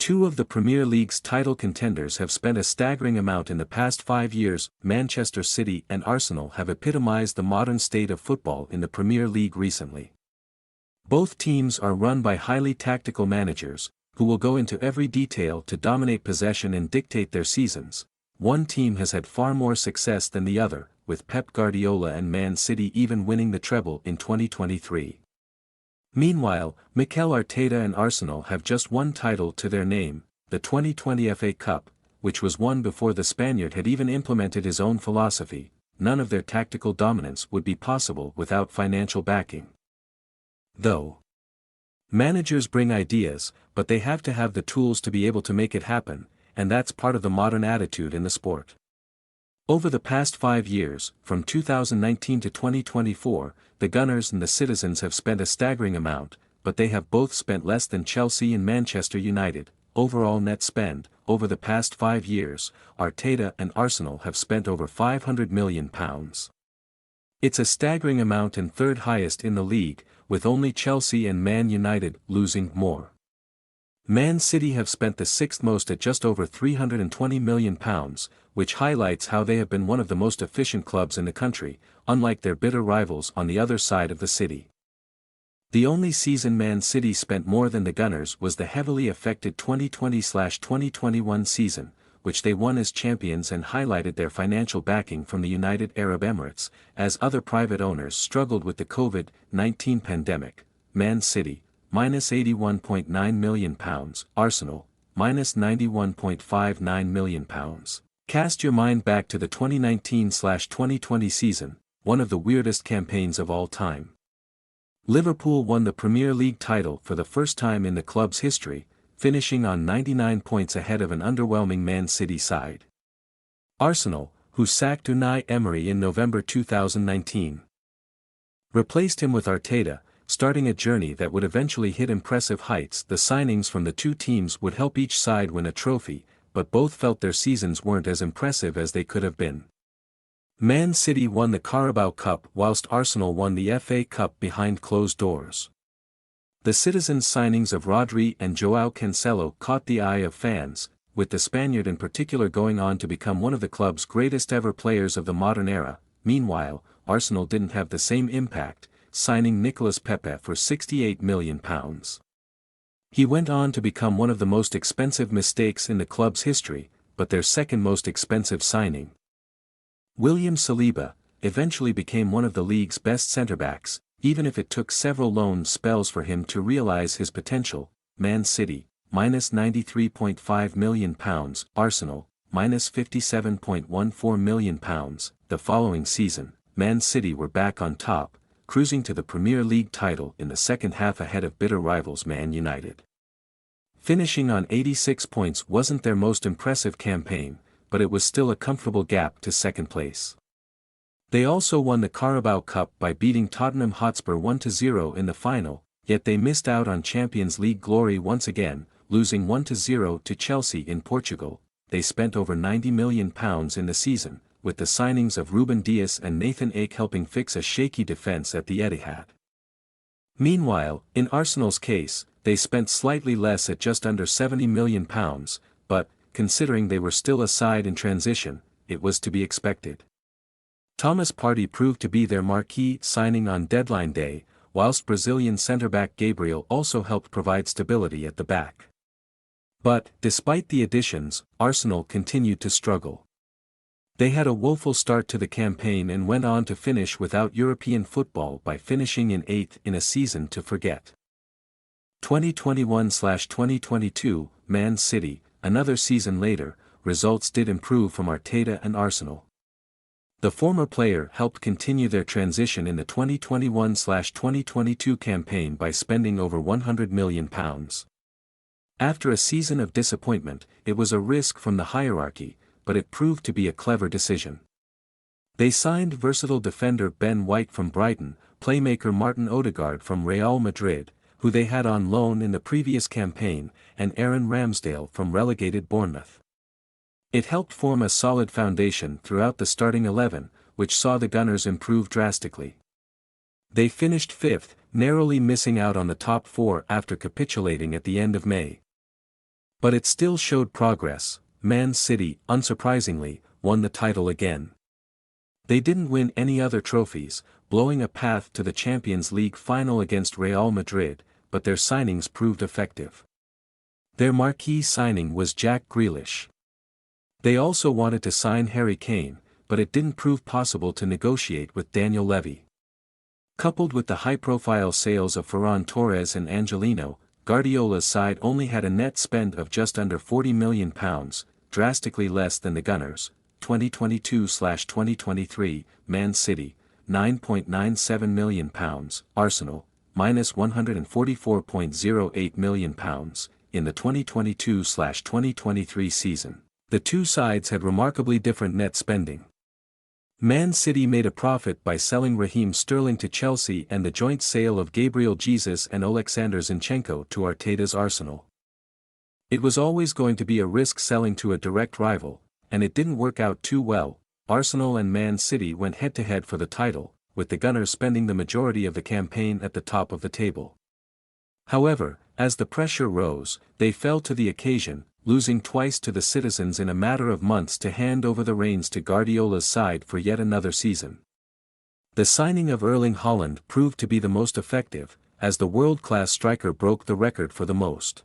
Two of the Premier League's title contenders have spent a staggering amount in the past 5 years. Manchester City and Arsenal have epitomized the modern state of football in the Premier League recently. Both teams are run by highly tactical managers, who will go into every detail to dominate possession and dictate their seasons. One team has had far more success than the other, with Pep Guardiola and Man City even winning the treble in 2023. Meanwhile, Mikel Arteta and Arsenal have just one title to their name, the 2020 FA Cup, which was won before the Spaniard had even implemented his own philosophy. None of their tactical dominance would be possible without financial backing. Though managers bring ideas, but they have to have the tools to be able to make it happen, and that's part of the modern attitude in the sport. Over the past 5 years, from 2019 to 2024, the Gunners and the Citizens have spent a staggering amount, but they have both spent less than Chelsea and Manchester United. Overall net spend, over the past 5 years, Arteta and Arsenal have spent over £500 million. It's a staggering amount and third highest in the league, with only Chelsea and Man United losing more. Man City have spent the sixth most at just over £320 million, which highlights how they have been one of the most efficient clubs in the country, unlike their bitter rivals on the other side of the city. The only season Man City spent more than the Gunners was the heavily affected 2020-2021 season, which they won as champions and highlighted their financial backing from the United Arab Emirates, as other private owners struggled with the COVID-19 pandemic. Man City, minus £81.9 million, Arsenal, minus £91.59 million. Cast your mind back to the 2019-2020 season, one of the weirdest campaigns of all time. Liverpool won the Premier League title for the first time in the club's history, finishing on 99 points ahead of an underwhelming Man City side. Arsenal, who sacked Unai Emery in November 2019, replaced him with Arteta, starting a journey that would eventually hit impressive heights. The signings from the two teams would help each side win a trophy, but both felt their seasons weren't as impressive as they could have been. Man City won the Carabao Cup whilst Arsenal won the FA Cup behind closed doors. The Citizens' signings of Rodri and João Cancelo caught the eye of fans, with the Spaniard in particular going on to become one of the club's greatest ever players of the modern era. Meanwhile, Arsenal didn't have the same impact, signing Nicolas Pepe for £68 million. He went on to become one of the most expensive mistakes in the club's history, but their second most expensive signing. William Saliba eventually became one of the league's best centre-backs, even if it took several loan spells for him to realise his potential. Man City, minus £93.5 million, Arsenal, minus £57.14 million. The following season, Man City were back on top, cruising to the Premier League title in the second half ahead of bitter rivals Man United. Finishing on 86 points wasn't their most impressive campaign, but it was still a comfortable gap to second place. They also won the Carabao Cup by beating Tottenham Hotspur 1-0 in the final, yet they missed out on Champions League glory once again, losing 1-0 to Chelsea in Portugal. They spent over £90 million in the season, with the signings of Ruben Dias and Nathan Ake helping fix a shaky defence at the Etihad. Meanwhile, in Arsenal's case, they spent slightly less at just under £70 million, but, considering they were still a side in transition, it was to be expected. Thomas Partey proved to be their marquee signing on deadline day, whilst Brazilian centre-back Gabriel also helped provide stability at the back. But, despite the additions, Arsenal continued to struggle. They had a woeful start to the campaign and went on to finish without European football by finishing in 8th in a season to forget. 2021-2022, Man City, another season later, results did improve from Arteta and Arsenal. The former player helped continue their transition in the 2021-2022 campaign by spending over £100 million. After a season of disappointment, it was a risk from the hierarchy, but it proved to be a clever decision. They signed versatile defender Ben White from Brighton, playmaker Martin Odegaard from Real Madrid, who they had on loan in the previous campaign, and Aaron Ramsdale from relegated Bournemouth. It helped form a solid foundation throughout the starting 11, which saw the Gunners improve drastically. They finished 5th, narrowly missing out on the top 4 after capitulating at the end of May. But it still showed progress. Man City, unsurprisingly, won the title again. They didn't win any other trophies, blowing a path to the Champions League final against Real Madrid, but their signings proved effective. Their marquee signing was Jack Grealish. They also wanted to sign Harry Kane, but it didn't prove possible to negotiate with Daniel Levy. Coupled with the high-profile sales of Ferran Torres and Angelino, Guardiola's side only had a net spend of just under £40 million, drastically less than the Gunners. 2022/2023, Man City, £9.97 million, Arsenal, minus £144.08 million, in the 2022/2023 season. The two sides had remarkably different net spending. Man City made a profit by selling Raheem Sterling to Chelsea and the joint sale of Gabriel Jesus and Oleksandr Zinchenko to Arteta's Arsenal. It was always going to be a risk selling to a direct rival, and it didn't work out too well. Arsenal and Man City went head-to-head for the title, with the Gunners spending the majority of the campaign at the top of the table. However, as the pressure rose, they fell to the occasion, losing twice to the Citizens in a matter of months to hand over the reins to Guardiola's side for yet another season. The signing of Erling Haaland proved to be the most effective, as the world-class striker broke the record for the most